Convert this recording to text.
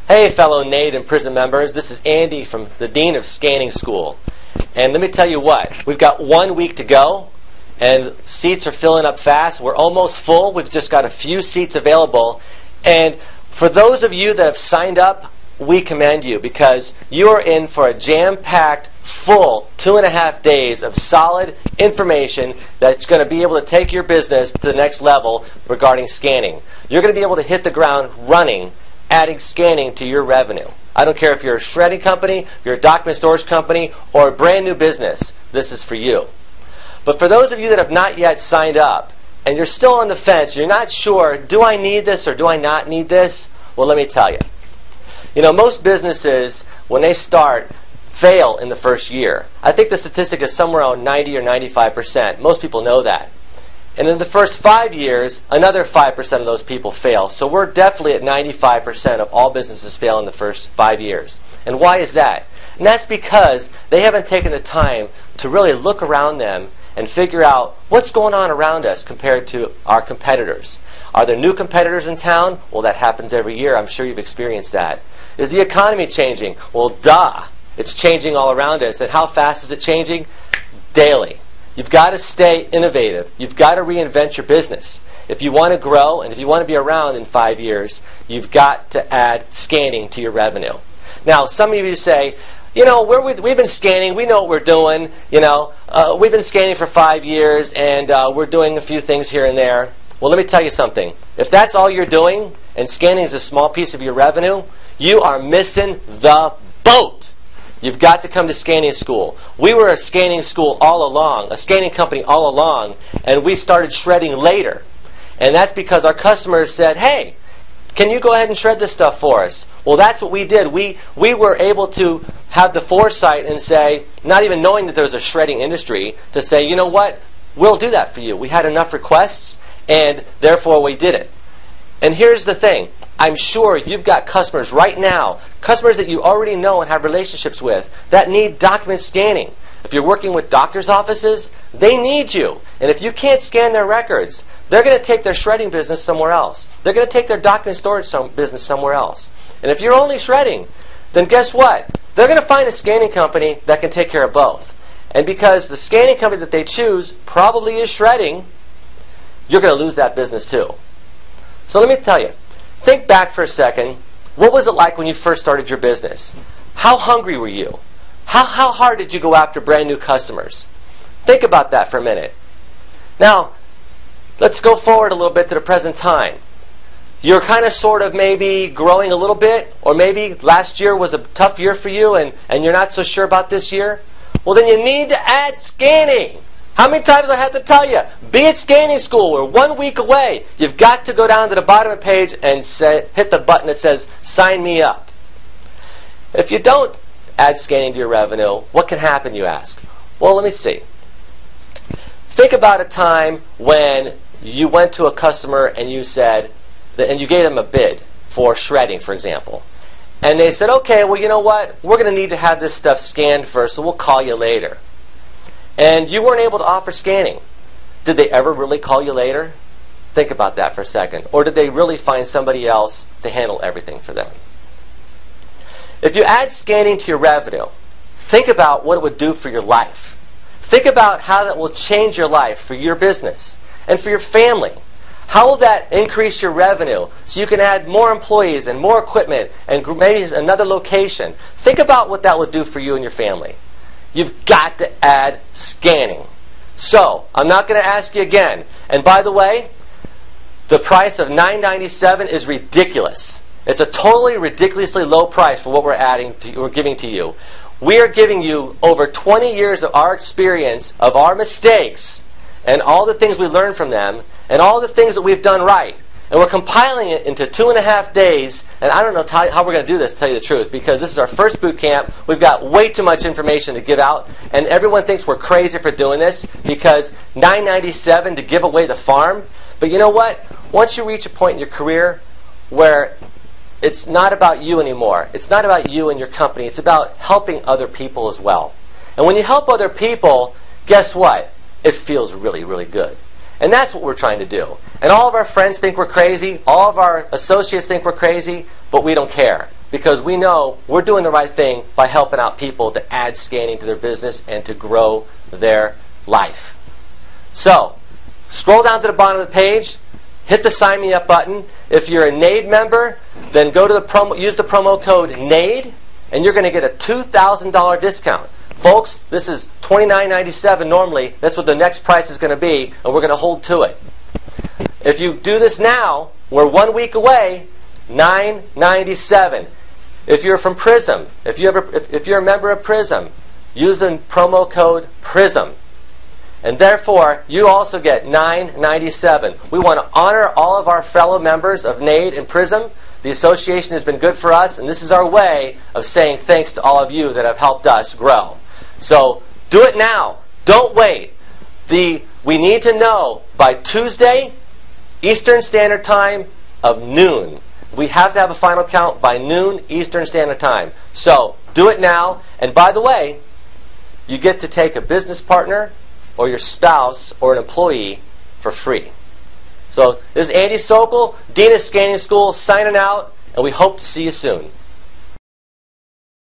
Hey fellow NADE and prison members, this is Andy from the Dean of Scanning School. And let me tell you what, we've got 1 week to go and seats are filling up fast. We're almost full. We've just got a few seats available. And for those of you that have signed up, we commend you because you are in for a jam-packed, full 2.5 days of solid information that's going to be able to take your business to the next level regarding scanning. You're going to be able to hit the ground running, adding scanning to your revenue. I don't care if you're a shredding company, if you're a document storage company, or a brand new business, this is for you. But for those of you that have not yet signed up, and you're still on the fence, you're not sure, do I need this or do I not need this? Well, let me tell you. You know, most businesses, when they start, fail in the first year. I think the statistic is somewhere around 90 or 95%. Most people know that. And in the first 5 years, another 5% of those people fail. So we're definitely at 95% of all businesses fail in the first 5 years. And why is that? And that's because they haven't taken the time to really look around them and figure out what's going on around us compared to our competitors. Are there new competitors in town? Well, that happens every year. I'm sure you've experienced that. Is the economy changing? Well, duh. It's changing all around us. And how fast is it changing? Daily. You've got to stay innovative. You've got to reinvent your business. If you want to grow and if you want to be around in 5 years, you've got to add scanning to your revenue. Now, some of you say, you know, we've been scanning. We know what we're doing. You know, we've been scanning for 5 years, and we're doing a few things here and there. Well, let me tell you something. If that's all you're doing, and scanning is a small piece of your revenue, you are missing the boat. You've got to come to scanning school. We were a scanning school all along, a scanning company all along, and we started shredding later. And that's because our customers said, hey, can you go ahead and shred this stuff for us? Well, that's what we did. We were able to have the foresight and say, not even knowing that there was a shredding industry, to say, you know what, we'll do that for you. We had enough requests, and therefore we did it. And here's the thing. I'm sure you've got customers right now, customers that you already know and have relationships with, that need document scanning. If you're working with doctors' offices, they need you. And if you can't scan their records, they're going to take their shredding business somewhere else. They're going to take their document storage business somewhere else. And if you're only shredding, then guess what? They're going to find a scanning company that can take care of both. And because the scanning company that they choose probably is shredding, you're going to lose that business too. So let me tell you. Think back for a second. What was it like when you first started your business? How hungry were you? How hard did you go after brand new customers? Think about that for a minute. Now, let's go forward a little bit to the present time. You're kind of sort of maybe growing a little bit, or maybe last year was a tough year for you and you're not so sure about this year. Well, then you need to add scanning. How many times do I have to tell you? Be at scanning school. We're 1 week away. You've got to go down to the bottom of the page and hit the button that says, sign me up. If you don't add scanning to your revenue, what can happen, you ask? Well, let me see. Think about a time when you went to a customer and you said, and you gave them a bid for shredding, for example. And they said, okay, well, you know what? We're going to need to have this stuff scanned first, so we'll call you later. And you weren't able to offer scanning. Did they ever really call you later? Think about that for a second. Or did they really find somebody else to handle everything for them? If you add scanning to your revenue, think about what it would do for your life. Think about how that will change your life for your business and for your family. How will that increase your revenue so you can add more employees and more equipment and maybe another location? Think about what that would do for you and your family. You've got to add scanning. So, I'm not going to ask you again. And by the way, the price of $9.97 is ridiculous. It's a totally ridiculously low price for what we're giving to you. We are giving you over 20 years of our experience, of our mistakes, and all the things we learned from them, and all the things that we've done right. And we're compiling it into 2.5 days, and I don't know how we're going to do this, to tell you the truth, because this is our first boot camp. We've got way too much information to give out, and everyone thinks we're crazy for doing this, because $9.97 to give away the farm. But you know what? Once you reach a point in your career where it's not about you anymore, it's not about you and your company, it's about helping other people as well. And when you help other people, guess what? It feels really, really good. And that's what we're trying to do. And all of our friends think we're crazy. All of our associates think we're crazy. But we don't care. because we know we're doing the right thing by helping out people to add scanning to their business and to grow their life. So, scroll down to the bottom of the page, hit the Sign Me Up button. If you're a NAID member, then go to use the promo code NAID, and you're going to get a $2,000 discount. Folks, this is $29.97 normally. That's what the next price is going to be, and we're going to hold to it. If you do this now, we're 1 week away, $9.97. If you're from Prism, if you're a member of Prism, use the promo code PRISM. And therefore, you also get $9.97. We want to honor all of our fellow members of NAID and Prism. The association has been good for us, and this is our way of saying thanks to all of you that have helped us grow. So do it now. Don't wait. We need to know by Tuesday, Eastern Standard Time of noon. We have to have a final count by noon Eastern Standard Time. So do it now. And by the way, you get to take a business partner or your spouse or an employee for free. So this is Andy Sokol, Dean of Scanning School, signing out, and we hope to see you soon.